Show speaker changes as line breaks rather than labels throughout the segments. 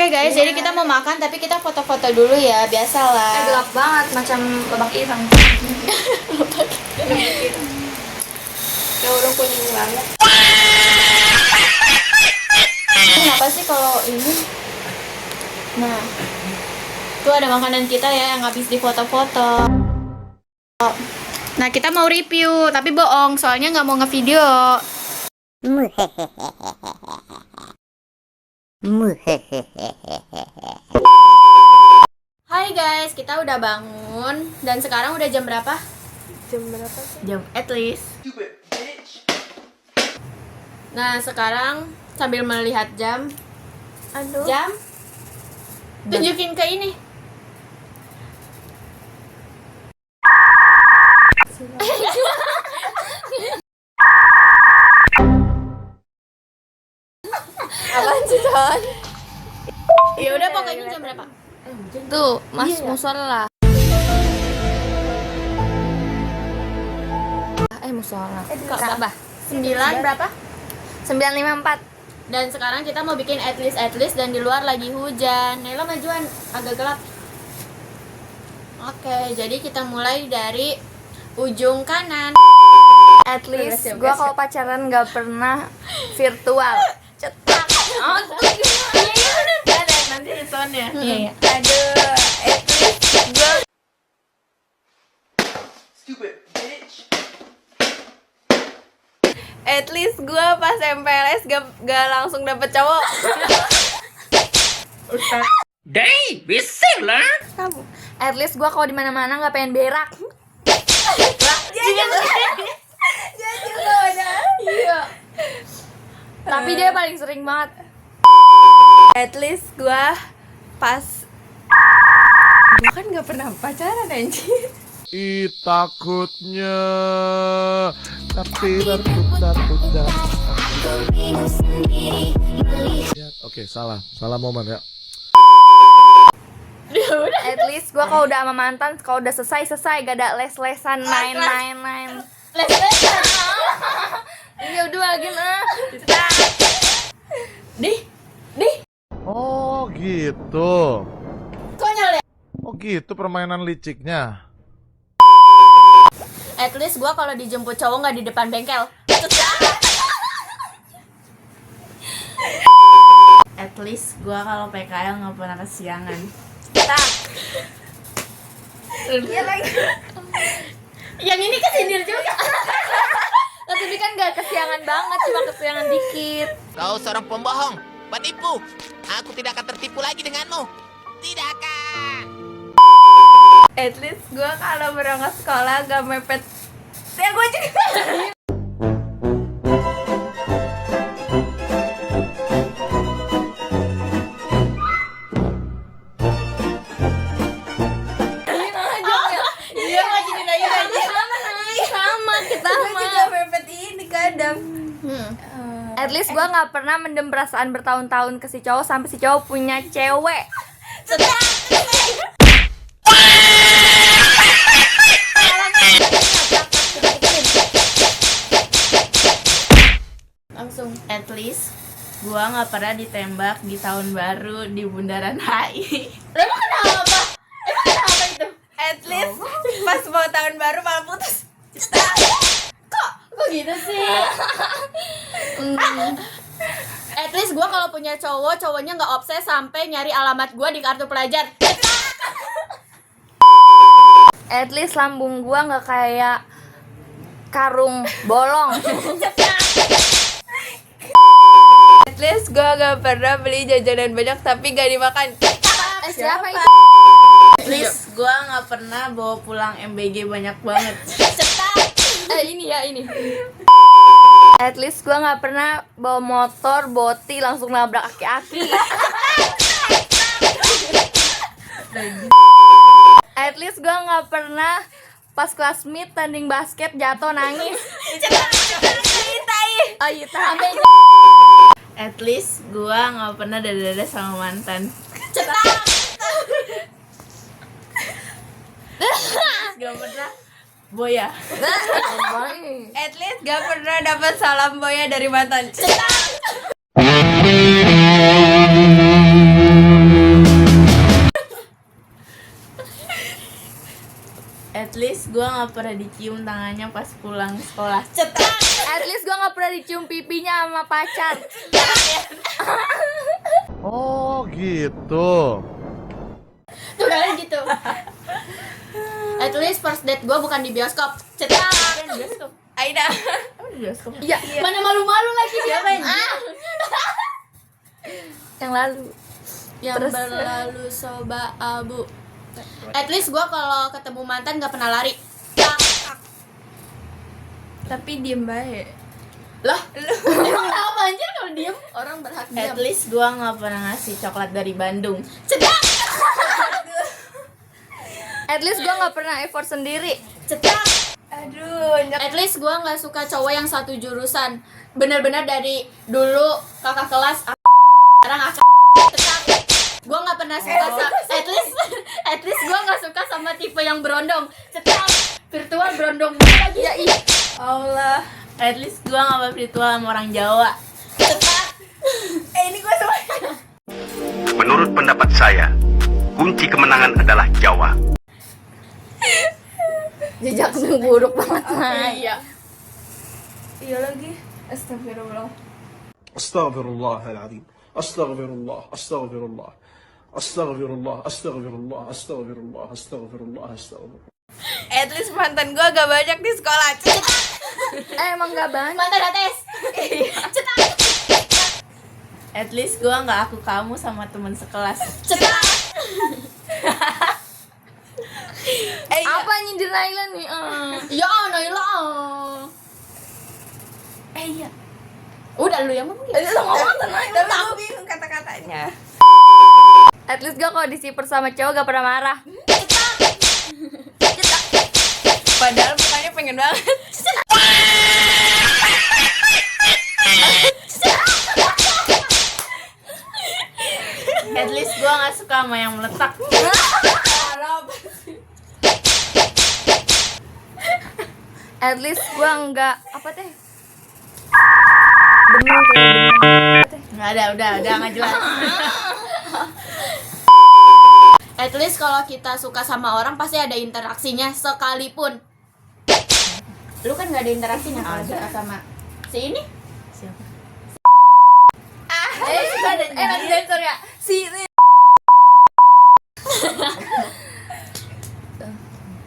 Oke guys, jadi kita mau makan tapi kita foto-foto dulu ya, biasalah.
Gelap banget macam lebak irang. Ya udah kuning banget.
Kenapa sih kalau ini? Nah, tuh ada makanan kita ya yang habis di foto-foto. Nah, kita mau review, tapi bohong, soalnya nggak mau ngevideo. Hai guys, kita udah bangun dan sekarang udah jam berapa?
Jam berapa sih?
Jam at least. Nah, sekarang sambil melihat jam.
Aduh.
Jam? Tunjukin ke ini.
Apaan sih, Con?
Ya udah pokoknya jam berapa?
Tuh, Mas
Iya.
musola. Musola. Ka'bah.
9 berapa?
954.
Dan sekarang kita mau bikin at least dan di luar lagi hujan. Nela majuan agak gelap. Oke, jadi kita mulai dari ujung kanan.
At least gua kalau pacaran nggak pernah virtual. Cetak.
Oh, iya, nanti soundnya.
Iya. Aduh, at least gua At least gua pas MPLS gak langsung dapet cowok.
Dang, bisa lah.
Kamu. At least gua kalau di mana-mana nggak pengen berak. Dia juga ada. Iya. Tapi dia paling sering banget. At least gua pas gua kan nggak pernah pacaran anjir.
Takutnya tapi berputar-putar. Oke, salah momen ya.
At least gua kalau udah sama mantan, kalau udah selesai gak ada les-lesan main.
Les-lesan.
Iya udah lagi nah.
Dih.
Oh gitu.
Konyol ya?
Oh gitu permainan liciknya.
At least gua kalau dijemput cowok nggak di depan bengkel. At least gua kalau PKL nggak pernah kesiangan.
Iya lagi.
Yang ini kesindir juga.
Tapi kan gak kesiangan banget, cuma kesiangan dikit.
Kau seorang pembohong, penipu. Aku tidak akan tertipu lagi denganmu. Tidak akan.
At least gue kalau berangkat sekolah gak mepet. Ya gue juga.
Iya makin lagi aja.
Sama kita sama. Juga mepet ini kadang. At least gue nggak pernah mendem perasaan bertahun-tahun ke si cowok sampai si cowok punya cewek.
Langsung. At least gua nggak pernah ditembak di tahun baru di Bundaran HI. Emang kenapa? Itu?
At least pas mau tahun baru malah putus.
Kok gitu sih? At least gue kalau punya cowoknya nggak obses sampai nyari alamat gue di kartu pelajar.
At least lambung gue nggak kayak karung bolong. At least gue gak pernah beli jajanan banyak tapi gak dimakan.
Siapa itu? At least gue nggak pernah bawa pulang MBG banyak banget.
Ini. At least gue nggak pernah bawa motor boti langsung nabrak aki-aki. At least gue nggak pernah pas kelas meet tanding basket jatuh nangis. Oh iya.
At least gue nggak pernah dada-dada sama mantan. Gak pernah boya.
At least gak pernah dapat salam boya dari mantan. At least gue nggak pernah dicium tangannya pas pulang sekolah. Cetak. At least gue nggak pernah dicium pipinya sama pacar.
Oh gitu.
Tuh kalian gitu. At least first date gue bukan di bioskop. Cetak.
Kan bioskop. Aida. Apa di bioskop?
Iya. Mana malu-malu lagi dia.
Siapa yang yang lalu?
Yang
Terus?
berlalu soba abu. At least gue kalau ketemu mantan gak pernah lari. Tak.
Tapi diem baik.
Lah, emang kenapa anjir kalau diem? Orang berhak diam.
At least gue nggak pernah ngasih coklat dari Bandung.
Cetak.
At least gue nggak pernah effort sendiri.
Cetak.
Aduh,
At least gue nggak suka cowok yang satu jurusan. Bener-bener dari dulu kakak kelas, sekarang akak. Cetak. Gue nggak pernah suka at least gue nggak suka sama tipe yang berondong. Cetak. Virtual berondong lagi.
ya iya. Allah. At least gue nggak virtual sama orang Jawa.
Cetak.
Ini gue semuanya.
Menurut pendapat saya, kunci kemenangan adalah Jawa.
Jejak buruk banget.
Iya.
Iya lagi. Astagfirullah.
أستغفر الله العظيم أستغفر الله أستغفر الله أستغفر الله أستغفر الله أستغفر الله أستغفر الله أستغفر الله.
At least mantan gue agak banyak di sekolah. Emang gak banyak.
Mantan ATS. Cetak.
At least gue nggak aku kamu sama teman sekelas.
Cetak.
Apa nyindir Naila nih?
Ya Naila.
Iya.
Udah lu yang ngomong.
Lo ngomong tenang. Tapi gue bingung kata-katanya. At least gue kalau disiper sama cowok gak pernah marah. Padahal mukanya pengen banget. At least gue gak suka sama yang meletak. At least gue nggak apa teh? Nggak ada, udah nggak jelas.
At least kalau kita suka sama orang pasti ada interaksinya sekalipun. Lu kan nggak ada interaksinya kalau suka sama si ini.
Siapa? Nanti sensor ya.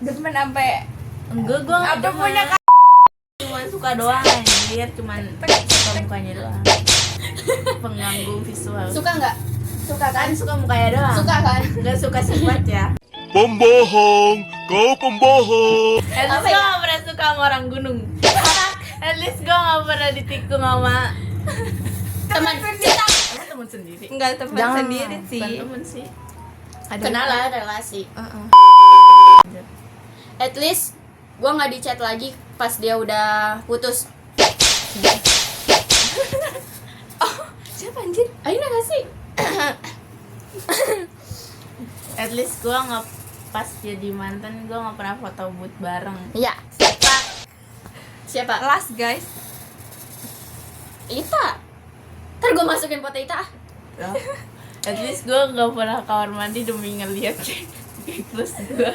Demen sampai enggak gue nggak punya cuma suka doang anjir, cuman suka mukanya doang. Pengganggu visual.
Suka nggak? Suka kan?
Kan suka mukanya doang.
Suka kan?
Nggak suka sifat ya.
Pembohong, kau pembohong.
At least
Apa
gue
ya?
gak pernah suka sama orang gunung. At least gue gak pernah ditikung sama
Teman. Cetak.
Emang temen sendiri.
Enggak teman sendiri sih.
Bukan temen sih.
Kenalan relasi. At least gue nggak di chat lagi pas dia udah putus.
Siapa anjir?
Aina nggak sih?
At least gue gak pas jadi mantan, gue gak pernah foto booth bareng.
Iya. Siapa?
Last guys.
Ita. Ntar gue masukin foto Ita.
At least gue gak pernah kamar mandi demi ngeliat terus gue.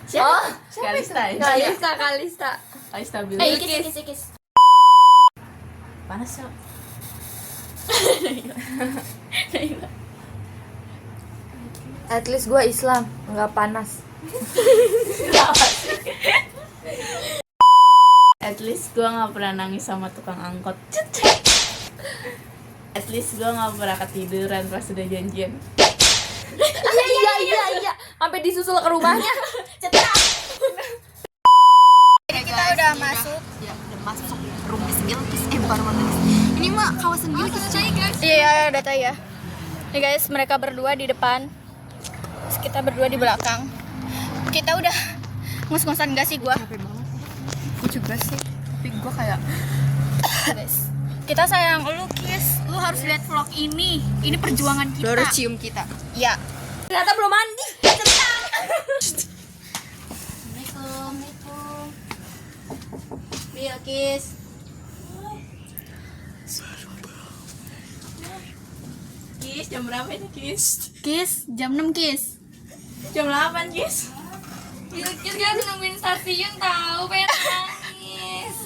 Siapa?
Kalista ya?
Kalista.
Kalista bilang
Ikis.
panas ya.
At least gue Islam, nggak panas.
At least gue gak pernah nangis sama tukang angkot. At least gue gak pernah ketiduran pas udah janjian.
Iya. Sampai disusul ke rumahnya.
Kita udah masuk.
Ya, udah masuk rumah Bilkis, baru ini mah kawasan Bilkis coy guys.
Iya, udah tahu ya. Nih guys, mereka berdua di depan. Terus kita berdua di belakang. Kita udah ngos-ngosan gak sih gua?
Capek banget. Gue juga sih. Tapi gue kayak
Guys, kita sayang lu, Kis. Lu harus lihat vlog ini. Ini perjuangan kita.
baru cium kita.
Ya.
Ternyata belum mandi.
Assalamualaikum. Bilkis.
Kis, jam berapa ini Kis?
Kis, jam 6 Kis.
Jam 8 Kis. Kita nungguin stasiun tahu, pengen nangis.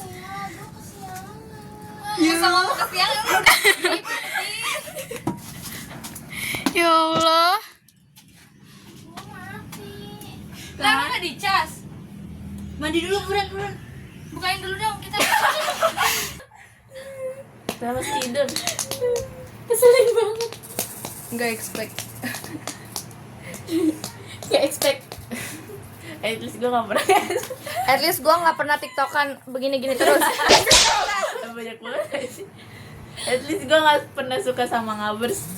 Bisa ngomong kesiangan.
Ya Allah.
Kenapa nggak dicas?
Mandi dulu, buruan.
Bukain dulu dong kita.
Terus tidur.
Keselin banget.
Nggak expect.
Gak expect.
At least gue gak pernah.
At least gue nggak pernah tiktokan begini-gini terus.
Banyak banget sih. At least gue gak pernah suka sama ngabers.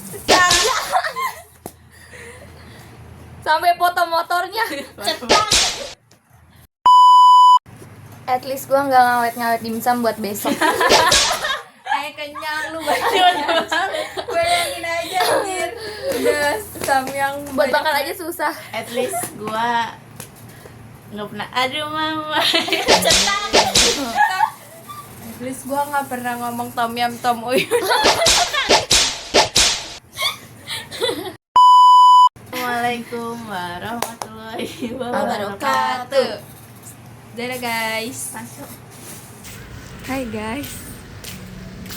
Sampai foto motornya. At least gue nggak ngawet-ngawet dimsum buat besok. Kenyang lu bayangin. Bayangin aja anjir. Udah samyang buat makan aja susah.
At least gue gak pernah. Aduh mama.
At least gue nggak pernah ngomong tom yum tom uyun.
Assalamualaikum warahmatullahi
Wabarakatuh. Dadah guys.
Masuk.
Hai guys.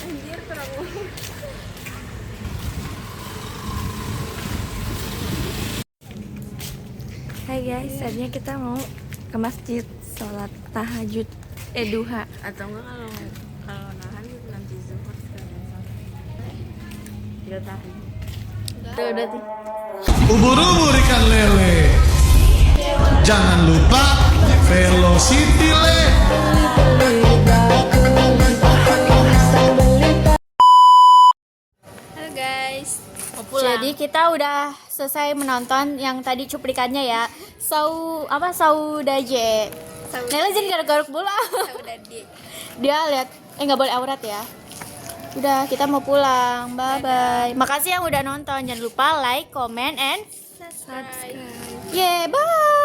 Anjir kurang. Hai guys, tadinya kita mau ke masjid sholat tahajud duha.
Atau enggak kalau nahan nanti zuhur sekalian sholat. Udah tahan. Udah tuh.
Ubur-ubur ikan lele. Jangan lupa Velocity Le.
Halo guys.
Jadi kita udah selesai menonton yang tadi cuplikannya ya. Saudaje. Nela jadi garuk-garuk bola.
Udah di.
Dia lihat nggak boleh aurat ya. Udah, kita mau pulang. Bye bye. Makasih yang udah nonton. Jangan lupa like, comment, and
Subscribe.
yeah, bye.